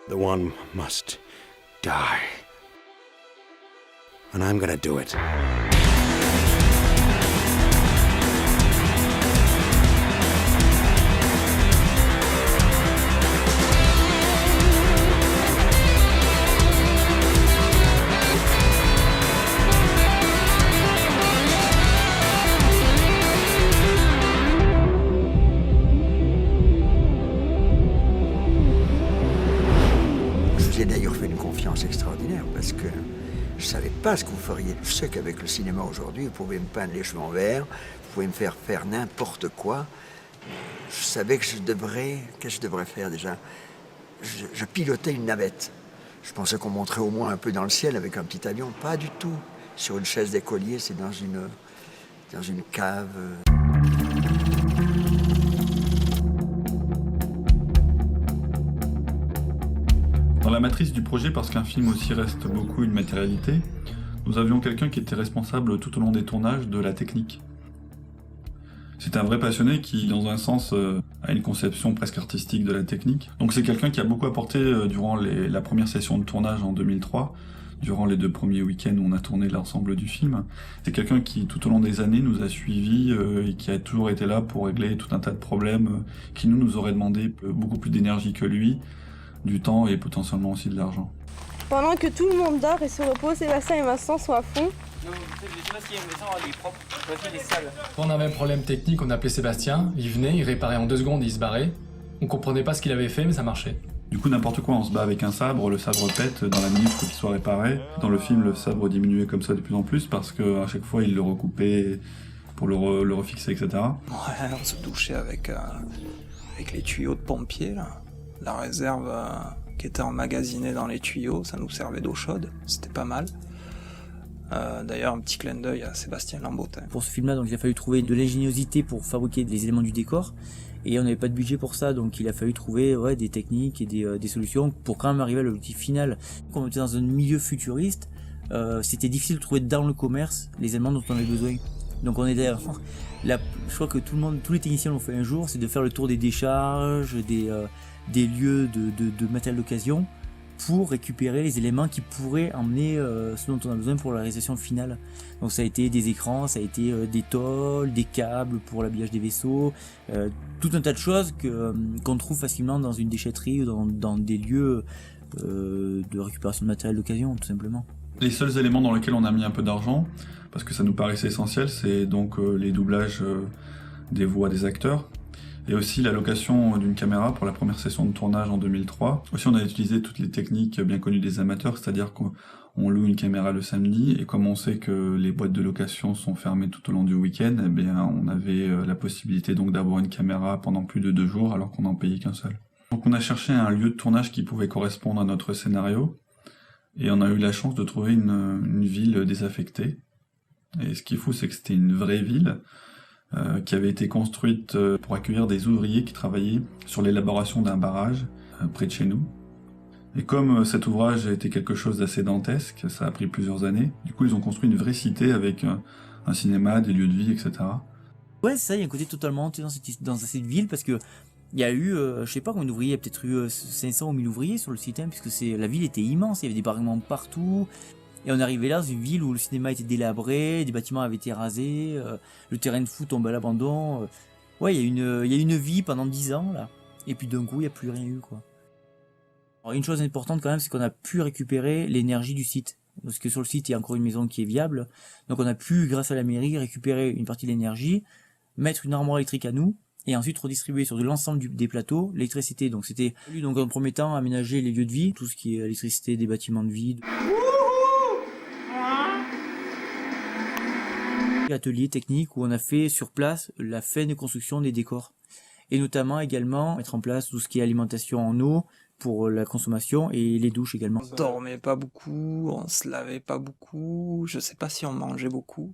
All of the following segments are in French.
The one must die. And I'm gonna do it. Je vous ai d'ailleurs fait une confiance extraordinaire parce que je ne savais pas ce que vous feriez. Je sais qu'avec le cinéma aujourd'hui, vous pouvez me peindre les cheveux en vert, vous pouvez me faire faire n'importe quoi. Je savais que qu'est-ce que je devrais faire déjà? Je pilotais une navette. Je pensais qu'on monterait au moins un peu dans le ciel avec un petit avion. Pas du tout. Sur une chaise d'écolier, c'est dans une cave. Dans la matrice du projet, parce qu'un film aussi reste beaucoup une matérialité, nous avions quelqu'un qui était responsable tout au long des tournages de la technique. C'est un vrai passionné qui, dans un sens, a une conception presque artistique de la technique. Donc c'est quelqu'un qui a beaucoup apporté durant la première session de tournage en 2003, durant les 2 premiers week-ends où on a tourné l'ensemble du film. C'est quelqu'un qui, tout au long des années, nous a suivis et qui a toujours été là pour régler tout un tas de problèmes qui nous auraient demandé beaucoup plus d'énergie que lui, du temps et potentiellement aussi de l'argent. Pendant que tout le monde dort et se repose, Sébastien et Vincent sont à fond. Quand on avait un problème technique, on appelait Sébastien, il venait, il réparait en 2 secondes et il se barrait. On comprenait pas ce qu'il avait fait, mais ça marchait. Du coup, n'importe quoi, on se bat avec un sabre, le sabre pète dans la minute qu'il soit réparé. Dans le film, le sabre diminuait comme ça de plus en plus parce qu'à chaque fois, il le recoupait pour le refixer, etc. Ouais, on se douchait avec les tuyaux de pompiers, là. La réserve qui était emmagasinée dans les tuyaux, ça nous servait d'eau chaude, c'était pas mal. D'ailleurs, un petit clin d'œil à Sébastien Lambotin. Pour ce film-là, donc il a fallu trouver de l'ingéniosité pour fabriquer les éléments du décor, et on n'avait pas de budget pour ça, donc il a fallu trouver des techniques et des solutions pour quand même arriver à l'objectif final. Quand on était dans un milieu futuriste, c'était difficile de trouver dans le commerce les éléments dont on avait besoin. Donc on était je crois que tous les techniciens l'ont fait un jour, c'est de faire le tour des décharges, des lieux de matériel d'occasion pour récupérer les éléments qui pourraient emmener ce dont on a besoin pour la réalisation finale. Donc ça a été des écrans, ça a été des tôles, des câbles pour l'habillage des vaisseaux, tout un tas de choses qu'on trouve facilement dans une déchetterie ou dans des lieux de récupération de matériel d'occasion, tout simplement. Les seuls éléments dans lesquels on a mis un peu d'argent, parce que ça nous paraissait essentiel, c'est donc les doublages des voix des acteurs, et aussi la location d'une caméra pour la première session de tournage en 2003. Aussi, on a utilisé toutes les techniques bien connues des amateurs, c'est-à-dire qu'on loue une caméra le samedi, et comme on sait que les boîtes de location sont fermées tout au long du week-end, eh bien, on avait la possibilité donc d'avoir une caméra pendant plus de 2 jours, alors qu'on n'en payait qu'un seul. Donc on a cherché un lieu de tournage qui pouvait correspondre à notre scénario, et on a eu la chance de trouver une ville désaffectée. Et ce qui est fou, c'est que c'était une vraie ville, qui avait été construite pour accueillir des ouvriers qui travaillaient sur l'élaboration d'un barrage près de chez nous. Et comme cet ouvrage a été quelque chose d'assez dantesque, ça a pris plusieurs années, du coup ils ont construit une vraie cité avec un cinéma, des lieux de vie, etc. Ouais, c'est ça, il y a un côté totalement dans cette ville, parce que il y a eu, je sais pas combien d'ouvriers, il y a peut-être eu 500 ou 1000 ouvriers sur le site, puisque la ville était immense, il y avait des bâtiments partout. Et on arrivait là dans une ville où le cinéma était délabré, des bâtiments avaient été rasés, le terrain de foot tombait à l'abandon. Ouais, il y a une vie pendant 10 ans, là. Et puis d'un coup, il n'y a plus rien eu, quoi. Alors, une chose importante quand même, c'est qu'on a pu récupérer l'énergie du site. Parce que sur le site, il y a encore une maison qui est viable. Donc on a pu, grâce à la mairie, récupérer une partie de l'énergie, mettre une armoire électrique à nous, et ensuite redistribuer sur de l'ensemble des plateaux l'électricité. Donc c'était, donc en premier temps, aménager les lieux de vie, tout ce qui est électricité, des bâtiments de vie. Atelier technique où on a fait sur place la fin de construction des décors, et notamment également mettre en place tout ce qui est alimentation en eau pour la consommation, et les douches également. On dormait pas beaucoup, on se lavait pas beaucoup, je sais pas si on mangeait beaucoup,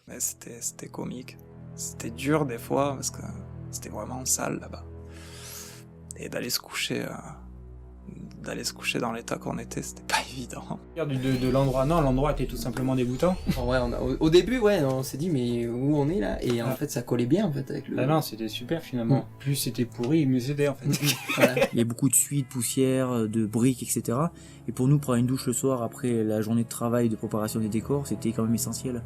mais c'était comique. C'était dur des fois parce que c'était vraiment sale là-bas. Et d'aller se coucher d'aller se coucher dans l'état qu'on était, c'était pas évident. De l'endroit, non, l'endroit était tout simplement dégoûtant. Ouais, au début, ouais, on s'est dit, mais où on est là? Et en fait, ça collait bien, en fait, avec le... Ah non, c'était super finalement. Plus c'était pourri, mieux c'était en fait. Voilà. Il y a beaucoup de suie, de poussière, de briques, etc. Et pour nous, prendre une douche le soir après la journée de travail, de préparation des décors, c'était quand même essentiel.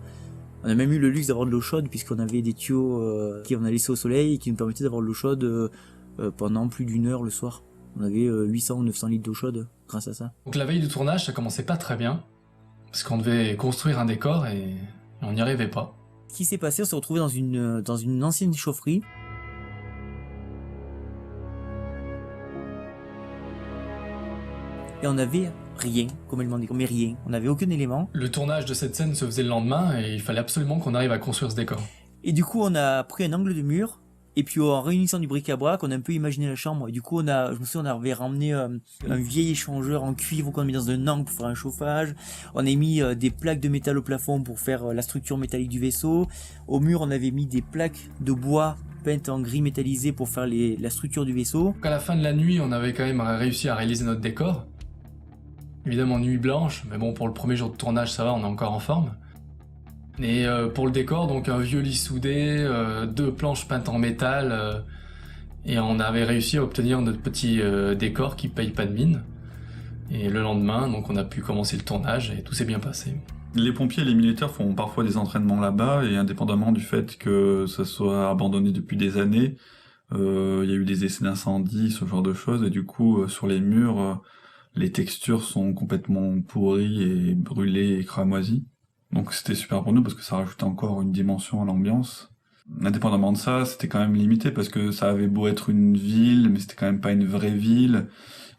On a même eu le luxe d'avoir de l'eau chaude puisqu'on avait des tuyaux qui on a laissé au soleil et qui nous permettaient d'avoir de l'eau chaude pendant plus d'1 heure le soir. On avait 800 ou 900 litres d'eau chaude grâce à ça. Donc la veille du tournage, ça commençait pas très bien, parce qu'on devait construire un décor et on n'y arrivait pas. Ce qui s'est passé, on s'est retrouvé dans une ancienne chaufferie. Et on avait rien, comme elle demandait, mais rien. On n'avait aucun élément. Le tournage de cette scène se faisait le lendemain et il fallait absolument qu'on arrive à construire ce décor. Et du coup, on a pris un angle de mur. Et puis en réunissant du bric-à-brac, on a un peu imaginé la chambre. Et du coup, je me souviens, on avait ramené un vieil échangeur en cuivre qu'on a mis dans un angle pour faire un chauffage. On a mis des plaques de métal au plafond pour faire la structure métallique du vaisseau. Au mur, on avait mis des plaques de bois peintes en gris métallisé pour faire la structure du vaisseau. Donc à la fin de la nuit, on avait quand même réussi à réaliser notre décor. Évidemment, nuit blanche, mais bon, pour le premier jour de tournage, ça va, on est encore en forme. Et pour le décor, donc un vieux lit soudé, 2 planches peintes en métal, et on avait réussi à obtenir notre petit décor qui paye pas de mine. Et le lendemain, donc on a pu commencer le tournage et tout s'est bien passé. Les pompiers et les militaires font parfois des entraînements là-bas, et indépendamment du fait que ça soit abandonné depuis des années, il y a eu des essais d'incendie, ce genre de choses, et du coup, sur les murs, les textures sont complètement pourries et brûlées et cramoisies. Donc c'était super pour nous parce que ça rajoutait encore une dimension à l'ambiance. Indépendamment de ça, c'était quand même limité parce que ça avait beau être une ville, mais c'était quand même pas une vraie ville.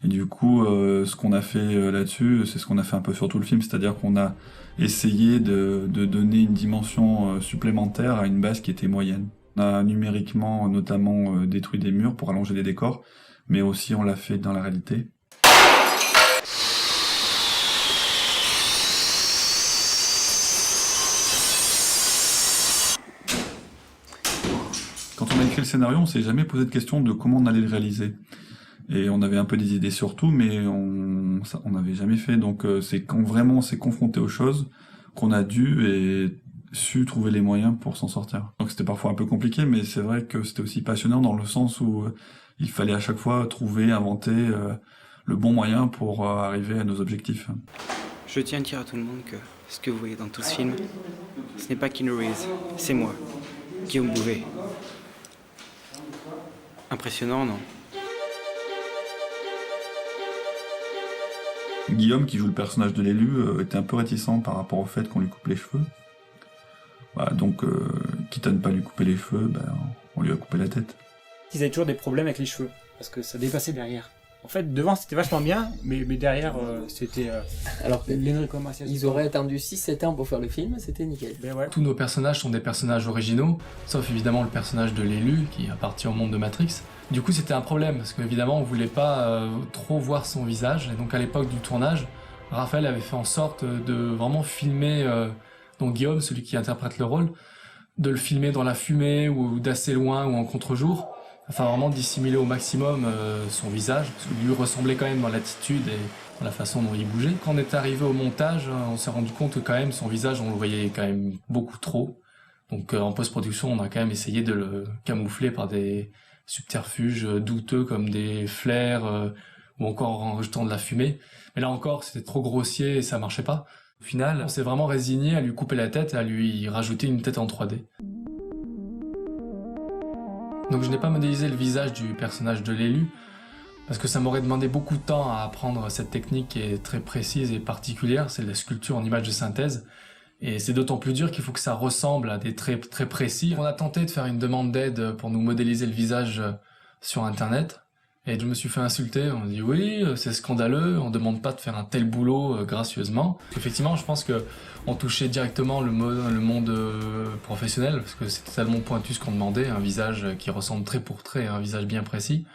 Et du coup, ce qu'on a fait là-dessus, c'est ce qu'on a fait un peu sur tout le film, c'est-à-dire qu'on a essayé de donner une dimension supplémentaire à une base qui était moyenne. On a numériquement notamment détruit des murs pour allonger des décors, mais aussi on l'a fait dans la réalité. Quand on a écrit le scénario, on s'est jamais posé de question de comment on allait le réaliser. Et on avait un peu des idées sur tout, mais on n'avait jamais fait. Donc c'est quand vraiment on s'est confronté aux choses qu'on a dû et su trouver les moyens pour s'en sortir. Donc c'était parfois un peu compliqué, mais c'est vrai que c'était aussi passionnant dans le sens où il fallait à chaque fois trouver, inventer le bon moyen pour arriver à nos objectifs. Je tiens à dire à tout le monde que ce que vous voyez dans tout ce film, ce n'est pas Keanu Reeves, c'est moi, Guillaume Bouvet. Impressionnant, non? Guillaume, qui joue le personnage de l'élu, était un peu réticent par rapport au fait qu'on lui coupe les cheveux. Voilà, donc, quitte à ne pas lui couper les cheveux, on lui a coupé la tête. Ils avaient toujours des problèmes avec les cheveux, parce que ça dépassait derrière. En fait, devant c'était vachement bien, mais derrière c'était Alors que l'énorme-commercialisation. ils auraient attendu 6-7 ans pour faire le film, c'était nickel. Ben ouais. Tous nos personnages sont des personnages originaux, sauf évidemment le personnage de l'élu qui appartient au monde de Matrix. Du coup c'était un problème, parce qu'évidemment on voulait pas trop voir son visage, et donc à l'époque du tournage, Raphaël avait fait en sorte de vraiment filmer donc Guillaume, celui qui interprète le rôle, de le filmer dans la fumée ou d'assez loin ou en contre-jour, afin vraiment de dissimuler au maximum son visage, parce qu'il lui ressemblait quand même dans l'attitude et dans la façon dont il bougeait. Quand on est arrivé au montage, on s'est rendu compte que quand même son visage, on le voyait quand même beaucoup trop. Donc en post-production, on a quand même essayé de le camoufler par des subterfuges douteux comme des flares ou encore en rejetant de la fumée. Mais là encore, c'était trop grossier et ça marchait pas. Au final, on s'est vraiment résigné à lui couper la tête et à lui rajouter une tête en 3D. Donc je n'ai pas modélisé le visage du personnage de l'élu, parce que ça m'aurait demandé beaucoup de temps à apprendre cette technique qui est très précise et particulière, c'est la sculpture en image de synthèse. Et c'est d'autant plus dur qu'il faut que ça ressemble à des traits très précis. On a tenté de faire une demande d'aide pour nous modéliser le visage sur internet, et je me suis fait insulter, on m'a dit oui, c'est scandaleux, on demande pas de faire un tel boulot gracieusement. Effectivement, je pense que on touchait directement le monde professionnel, parce que c'était tellement pointu ce qu'on demandait, un visage qui ressemble trait pour trait à un visage bien précis.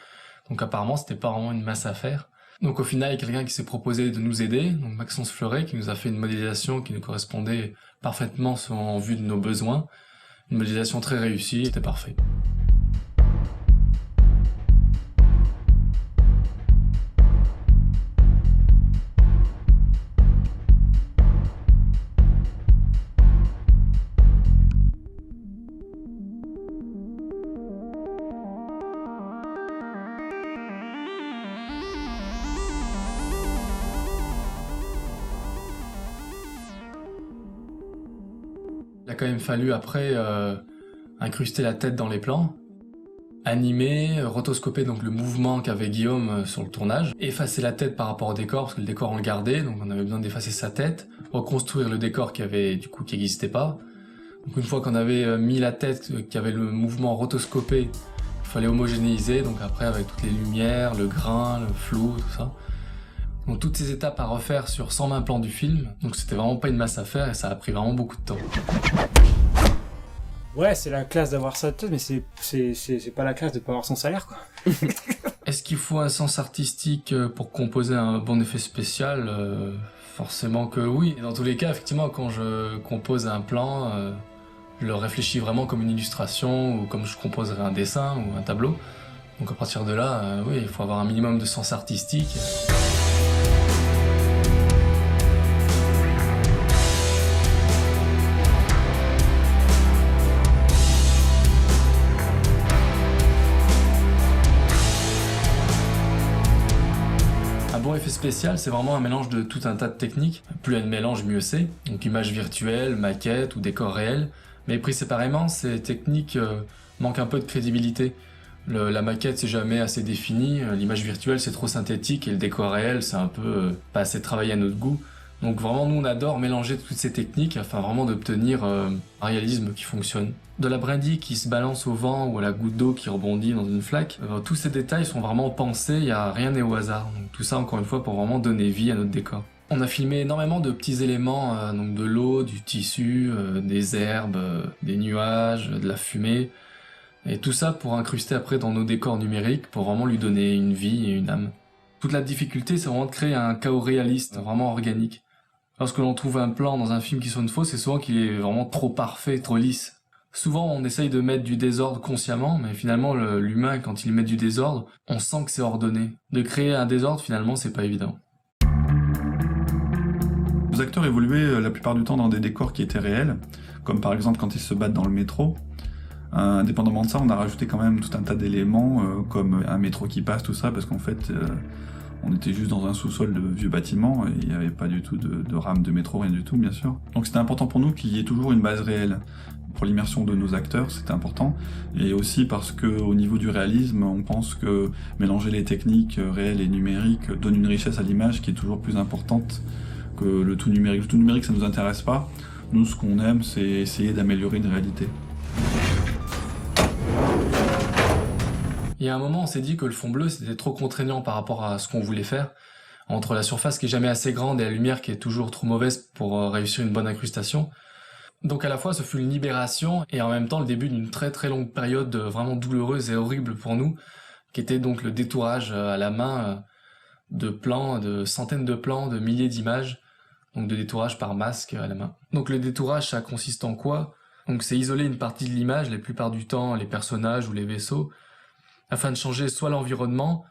Donc apparemment, c'était pas vraiment une masse à faire. Donc au final, il y a quelqu'un qui s'est proposé de nous aider, donc Maxence Fleuret, qui nous a fait une modélisation qui nous correspondait parfaitement en vue de nos besoins. Une modélisation très réussie, c'était parfait. Il a quand même fallu après incruster la tête dans les plans, animer, rotoscoper donc le mouvement qu'avait Guillaume sur le tournage, effacer la tête par rapport au décor, parce que le décor on le gardait, donc on avait besoin d'effacer sa tête, reconstruire le décor qui n'existait pas. Donc une fois qu'on avait mis la tête, qui avait le mouvement rotoscopé, il fallait homogénéiser, donc après avec toutes les lumières, le grain, le flou, tout ça. Donc toutes ces étapes à refaire sur 120 plans du film, donc c'était vraiment pas une masse à faire et ça a pris vraiment beaucoup de temps. Ouais, c'est la classe d'avoir sa tête, mais c'est pas la classe de pas avoir son salaire, quoi. Est-ce qu'il faut un sens artistique pour composer un bon effet spécial ? Forcément que oui. Et dans tous les cas, effectivement, quand je compose un plan, je le réfléchis vraiment comme une illustration ou comme je composerais un dessin ou un tableau. Donc à partir de là, oui, il faut avoir un minimum de sens artistique. Un bon effet spécial, c'est vraiment un mélange de tout un tas de techniques. Plus il y a de mélange, mieux c'est. Donc images virtuelles, maquettes ou décors réels. Mais pris séparément, ces techniques manquent un peu de crédibilité. La maquette, c'est jamais assez défini. L'image virtuelle, c'est trop synthétique. Et le décor réel, c'est un peu pas assez travaillé à notre goût. Donc vraiment, nous, on adore mélanger toutes ces techniques afin vraiment d'obtenir un réalisme qui fonctionne. De la brindille qui se balance au vent ou à la goutte d'eau qui rebondit dans une flaque, tous ces détails sont vraiment pensés, il n'y a rien n'est au hasard. Donc tout ça, encore une fois, pour vraiment donner vie à notre décor. On a filmé énormément de petits éléments, donc de l'eau, du tissu, des herbes, des nuages, de la fumée. Et tout ça pour incruster après dans nos décors numériques, pour vraiment lui donner une vie et une âme. Toute la difficulté, c'est vraiment de créer un chaos réaliste, vraiment organique. Lorsque l'on trouve un plan dans un film qui sonne faux, c'est souvent qu'il est vraiment trop parfait, trop lisse. Souvent, on essaye de mettre du désordre consciemment, mais finalement, l'humain, quand il met du désordre, on sent que c'est ordonné. De créer un désordre, finalement, c'est pas évident. Les acteurs évoluaient la plupart du temps dans des décors qui étaient réels, comme par exemple quand ils se battent dans le métro. Indépendamment de ça, on a rajouté quand même tout un tas d'éléments, comme un métro qui passe, tout ça, parce qu'en fait, on était juste dans un sous-sol de vieux bâtiments, et il n'y avait pas du tout de rame de métro, rien du tout, bien sûr. Donc c'était important pour nous qu'il y ait toujours une base réelle. Pour l'immersion de nos acteurs, c'était important, et aussi parce que au niveau du réalisme, on pense que mélanger les techniques réelles et numériques donne une richesse à l'image qui est toujours plus importante que le tout numérique. Le tout numérique, ça nous intéresse pas. Nous, ce qu'on aime, c'est essayer d'améliorer une réalité. Il y a un moment, on s'est dit que le fond bleu, c'était trop contraignant par rapport à ce qu'on voulait faire. Entre la surface qui est jamais assez grande et la lumière qui est toujours trop mauvaise pour réussir une bonne incrustation. Donc à la fois, ce fut une libération et en même temps le début d'une très très longue période vraiment douloureuse et horrible pour nous, qui était donc le détourage à la main de plans, de centaines de plans, de milliers d'images, donc de détourage par masque à la main. Donc le détourage, ça consiste en quoi ? Donc c'est isoler une partie de l'image, la plupart du temps les personnages ou les vaisseaux, afin de changer soit l'environnement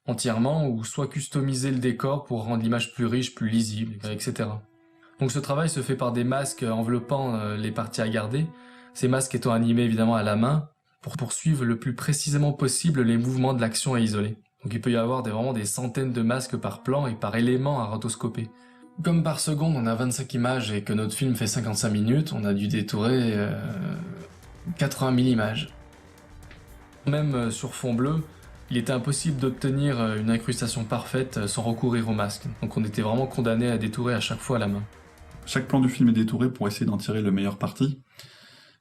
entièrement, ou soit customiser le décor pour rendre l'image plus riche, plus lisible, etc. Donc ce travail se fait par des masques enveloppant les parties à garder, ces masques étant animés évidemment à la main, pour poursuivre le plus précisément possible les mouvements de l'action à isoler. Donc il peut y avoir vraiment des centaines de masques par plan et par élément à rotoscoper. Comme par seconde on a 25 images et que notre film fait 55 minutes, on a dû détourer 80 000 images. Même sur fond bleu, il était impossible d'obtenir une incrustation parfaite sans recourir au masque. Donc on était vraiment condamné à détourer à chaque fois à la main. Chaque plan du film est détouré pour essayer d'en tirer le meilleur parti.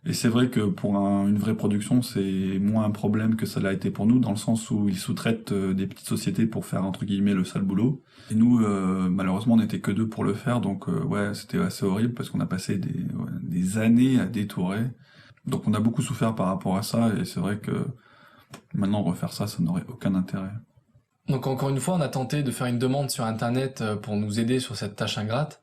Et c'est vrai que pour une vraie production, c'est moins un problème que ça l'a été pour nous, dans le sens où ils sous-traitent des petites sociétés pour faire, entre guillemets, le sale boulot. Et nous, malheureusement, on n'était que deux pour le faire, donc ouais, c'était assez horrible, parce qu'on a passé des années à détourer. Donc on a beaucoup souffert par rapport à ça, et c'est vrai que maintenant, refaire ça, ça n'aurait aucun intérêt. Donc encore une fois, on a tenté de faire une demande sur Internet pour nous aider sur cette tâche ingrate.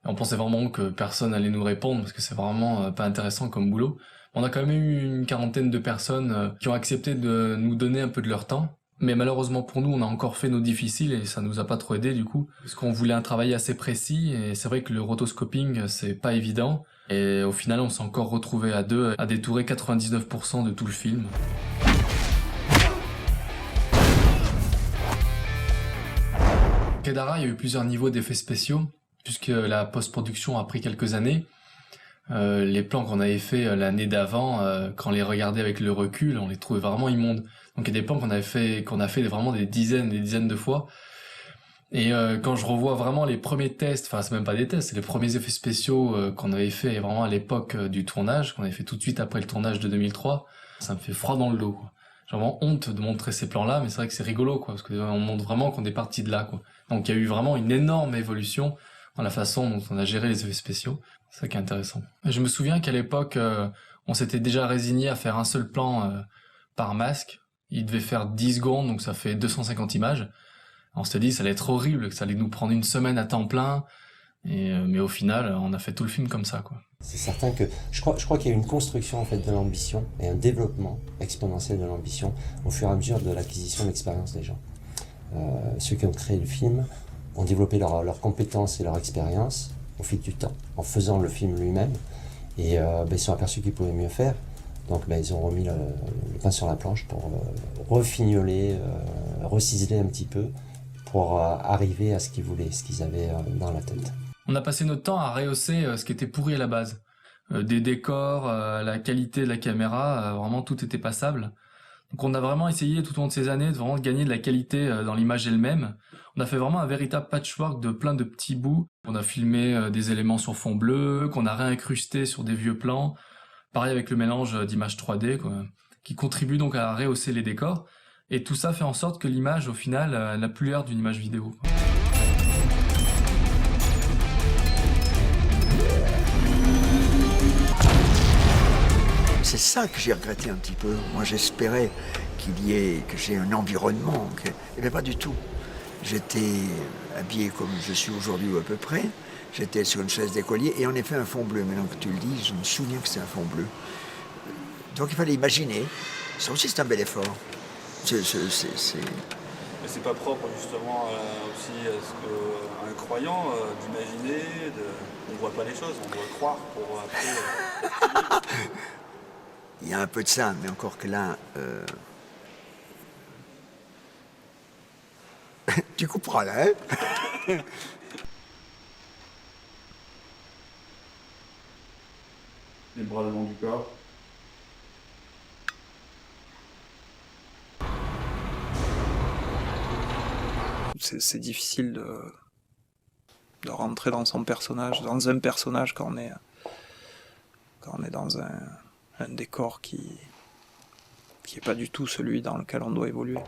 On pensait vraiment que personne allait nous répondre parce que c'est vraiment pas intéressant comme boulot. On a quand même eu une quarantaine de personnes qui ont accepté de nous donner un peu de leur temps. Mais malheureusement pour nous, on a encore fait nos difficiles et ça nous a pas trop aidé du coup. Parce qu'on voulait un travail assez précis et c'est vrai que le rotoscoping, c'est pas évident. Et au final, on s'est encore retrouvé à deux à détourer 99% de tout le film. Kedara, il y a eu plusieurs niveaux d'effets spéciaux, puisque la post-production a pris quelques années. Les plans qu'on avait fait l'année d'avant, quand on les regardait avec le recul, on les trouvait vraiment immondes. Donc il y a des plans qu'on a fait vraiment des dizaines de fois. Et quand je revois vraiment les premiers tests, enfin c'est même pas des tests, c'est les premiers effets spéciaux qu'on avait fait vraiment à l'époque du tournage, qu'on avait fait tout de suite après le tournage de 2003, ça me fait froid dans le dos, quoi. J'ai vraiment honte de montrer ces plans-là, mais c'est vrai que c'est rigolo, quoi, parce qu'on montre vraiment qu'on est parti de là, quoi. Donc il y a eu vraiment une énorme évolution dans la façon dont on a géré les effets spéciaux. C'est ça qui est intéressant. Et je me souviens qu'à l'époque, on s'était déjà résigné à faire un seul plan par masque. Il devait faire 10 secondes, donc ça fait 250 images. On s'était dit que ça allait être horrible, que ça allait nous prendre une semaine à temps plein. Mais au final, on a fait tout le film comme ça, quoi. C'est certain que je crois qu'il y a une construction en fait de l'ambition et un développement exponentiel de l'ambition au fur et à mesure de l'acquisition de l'expérience des gens. Ceux qui ont créé le film ont développé leurs compétences et leur expérience au fil du temps, en faisant le film lui-même. Et ils se sont aperçus qu'ils pouvaient mieux faire. Donc ils ont remis le pain sur la planche pour refignoler, reciseler un petit peu pour arriver à ce qu'ils voulaient, ce qu'ils avaient dans la tête. On a passé notre temps à rehausser ce qui était pourri à la base. Des décors, la qualité de la caméra, vraiment tout était passable. Donc on a vraiment essayé tout au long de ces années de vraiment gagner de la qualité dans l'image elle-même. On a fait vraiment un véritable patchwork de plein de petits bouts. On a filmé des éléments sur fond bleu, qu'on a réincrusté sur des vieux plans. Pareil avec le mélange d'images 3D, quoi, qui contribue donc à rehausser les décors. Et tout ça fait en sorte que l'image, au final, n'a plus l'air d'une image vidéo, quoi. C'est ça que j'ai regretté un petit peu. Moi, j'espérais que j'ai un environnement. Eh bien, pas du tout. J'étais habillé comme je suis aujourd'hui ou à peu près. J'étais sur une chaise d'écolier et en effet un fond bleu. Maintenant que tu le dis, je me souviens que c'est un fond bleu. Donc il fallait imaginer. Ça aussi, c'est un bel effort. Mais c'est pas propre justement aussi à ce qu'un croyant d'imaginer, on voit pas les choses, on doit croire pour après. Il y a un peu de ça, mais encore que là, tu comprends là, hein? Les bras le long du corps. C'est difficile de rentrer dans son personnage, dans un personnage quand on est dans un décor qui est pas du tout celui dans lequel on doit évoluer.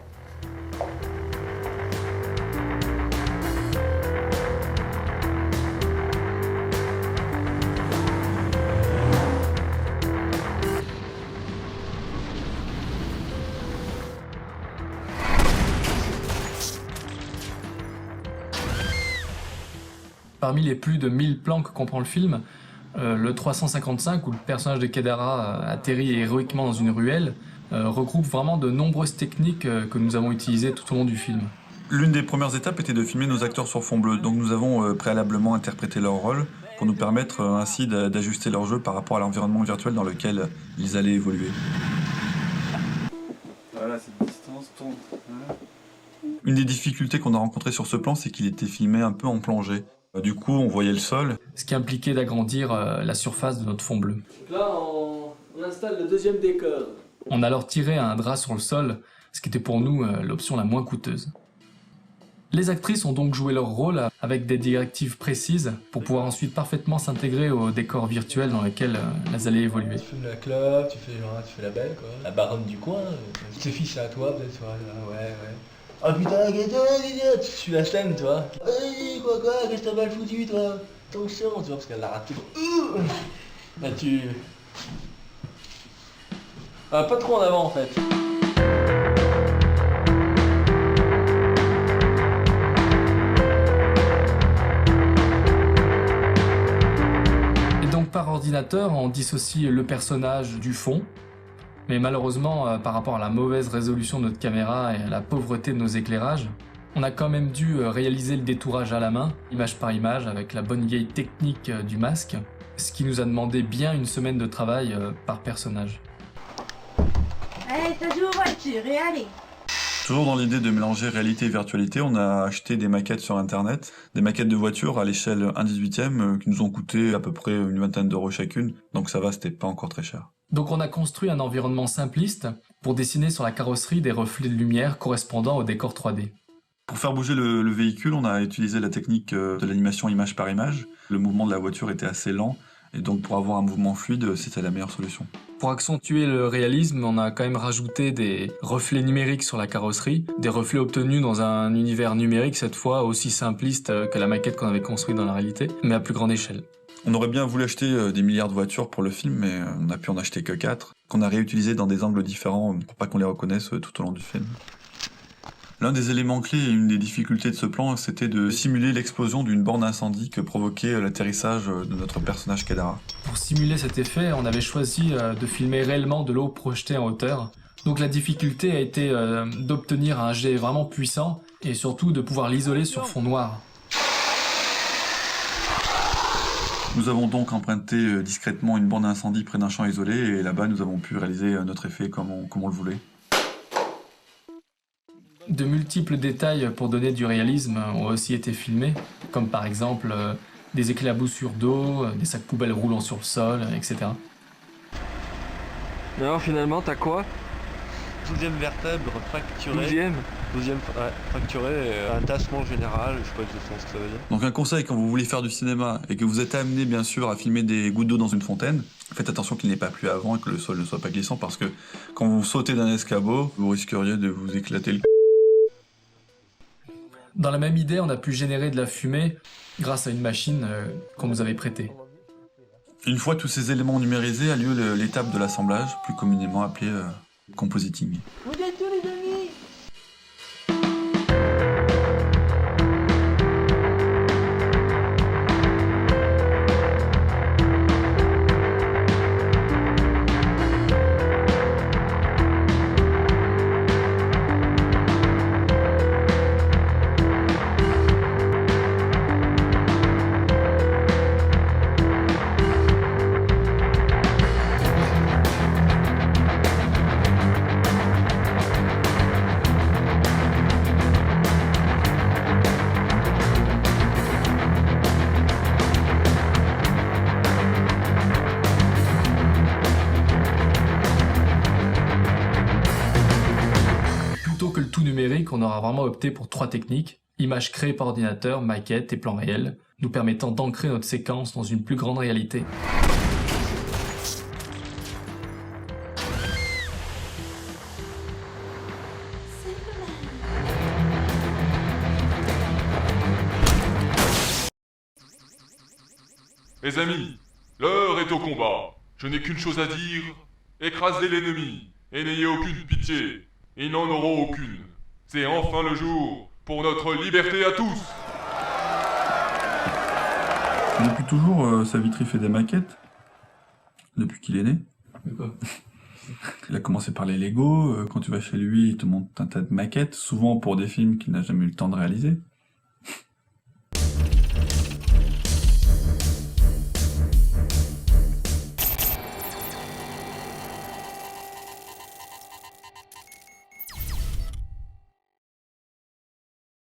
Parmi les plus de 1000 plans que comprend le film, le 355, où le personnage de Kedara atterrit héroïquement dans une ruelle, regroupe vraiment de nombreuses techniques que nous avons utilisées tout au long du film. L'une des premières étapes était de filmer nos acteurs sur fond bleu, donc nous avons préalablement interprété leur rôle pour nous permettre ainsi d'ajuster leur jeu par rapport à l'environnement virtuel dans lequel ils allaient évoluer. Voilà, cette distance tourne. Une des difficultés qu'on a rencontrées sur ce plan, c'est qu'il était filmé un peu en plongée. Du coup, on voyait le sol. Ce qui impliquait d'agrandir la surface de notre fond bleu. Là, on installe le deuxième décor. On a alors tiré un drap sur le sol, ce qui était pour nous l'option la moins coûteuse. Les actrices ont donc joué leur rôle avec des directives précises pour pouvoir ensuite parfaitement s'intégrer au décor virtuel dans lequel elles allaient évoluer. Tu fumes la clope, tu fais la belle, quoi. La baronne du coin, tes fils à toi, peut-être, ouais. Oh putain, qu'est-ce que tu la flemme, toi. Hey, quoi, qu'est-ce que t'as mal foutu, toi. Attention, tu vois, parce qu'elle l'a raté. Bah, pas trop en avant, en fait. Et donc, par ordinateur, on dissocie le personnage du fond. Mais malheureusement, par rapport à la mauvaise résolution de notre caméra et à la pauvreté de nos éclairages, on a quand même dû réaliser le détourage à la main, image par image, avec la bonne vieille technique du masque, ce qui nous a demandé bien une semaine de travail par personnage. Allez, t'as joué aux voitures et allez. Toujours dans l'idée de mélanger réalité et virtualité, on a acheté des maquettes sur internet, des maquettes de voitures à l'échelle 1/18 qui nous ont coûté à peu près une vingtaine d'euros chacune, donc ça va, c'était pas encore très cher. Donc on a construit un environnement simpliste pour dessiner sur la carrosserie des reflets de lumière correspondant au décor 3D. Pour faire bouger le véhicule, on a utilisé la technique de l'animation image par image. Le mouvement de la voiture était assez lent, et donc pour avoir un mouvement fluide, c'était la meilleure solution. Pour accentuer le réalisme, on a quand même rajouté des reflets numériques sur la carrosserie, des reflets obtenus dans un univers numérique cette fois aussi simpliste que la maquette qu'on avait construite dans la réalité, mais à plus grande échelle. On aurait bien voulu acheter des milliards de voitures pour le film, mais on a pu en acheter que 4, qu'on a réutilisé dans des angles différents pour pas qu'on les reconnaisse tout au long du film. L'un des éléments clés et une des difficultés de ce plan, c'était de simuler l'explosion d'une borne incendie que provoquait l'atterrissage de notre personnage Kadara. Pour simuler cet effet, on avait choisi de filmer réellement de l'eau projetée en hauteur. Donc la difficulté a été d'obtenir un jet vraiment puissant et surtout de pouvoir l'isoler sur fond noir. Nous avons donc emprunté discrètement une borne incendie près d'un champ isolé et là-bas nous avons pu réaliser notre effet comme on le voulait. De multiples détails pour donner du réalisme ont aussi été filmés, comme par exemple des éclaboussures d'eau, des sacs poubelles roulant sur le sol, etc. Alors finalement, t'as quoi? 12e vertèbre fracturée. 12e? 12e fracturée, un tassement général, je sais pas exactement ce que ça veut dire. Donc un conseil, quand vous voulez faire du cinéma et que vous êtes amené bien sûr à filmer des gouttes d'eau dans une fontaine, faites attention qu'il n'ait pas plu avant et que le sol ne soit pas glissant parce que quand vous sautez d'un escabeau, vous risqueriez de vous éclater le Dans la même idée, on a pu générer de la fumée grâce à une machine qu'on nous avait prêtée. Une fois tous ces éléments numérisés, a lieu l'étape de l'assemblage, plus communément appelée compositing. Vous êtes tous les amis? Plutôt que le tout numérique, on aura vraiment opté pour 3 techniques, images créées par ordinateur, maquettes et plans réels, nous permettant d'ancrer notre séquence dans une plus grande réalité. Mes amis, l'heure est au combat. Je n'ai qu'une chose à dire. Écrasez l'ennemi, et n'ayez aucune pitié. Ils n'en auront aucune. C'est enfin le jour pour notre liberté à tous. Depuis toujours, Savitri fait des maquettes. Depuis qu'il est né. Il a commencé par les Lego. Quand tu vas chez lui, il te montre un tas de maquettes, souvent pour des films qu'il n'a jamais eu le temps de réaliser.